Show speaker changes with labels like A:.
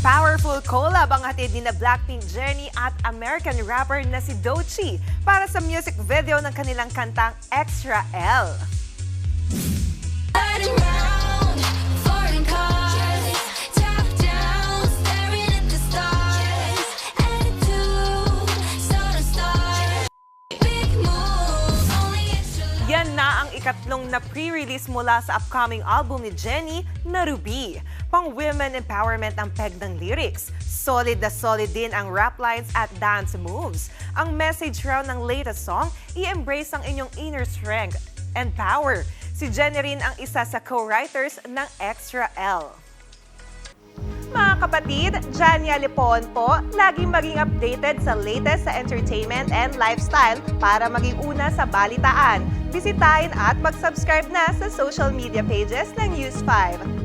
A: Powerful collab ang hatid ni na Blackpink Jennie at American rapper na si Doechii para sa music video ng kanilang kantang Extra L. Yan na ang ikatlong na pre-release mula sa upcoming album ni Jennie na Ruby. Pang women empowerment ang peg ng lyrics. Solid na solid din ang rap lines at dance moves. Ang message raw ng latest song, i-embrace ang inyong inner strength and power. Si Jennie rin ang isa sa co-writers ng Extra L. Mga kapatid, Jania Lipon po, laging maging updated sa latest sa entertainment and lifestyle para maging una sa balitaan. Bisitahin at mag-subscribe na sa social media pages ng News 5.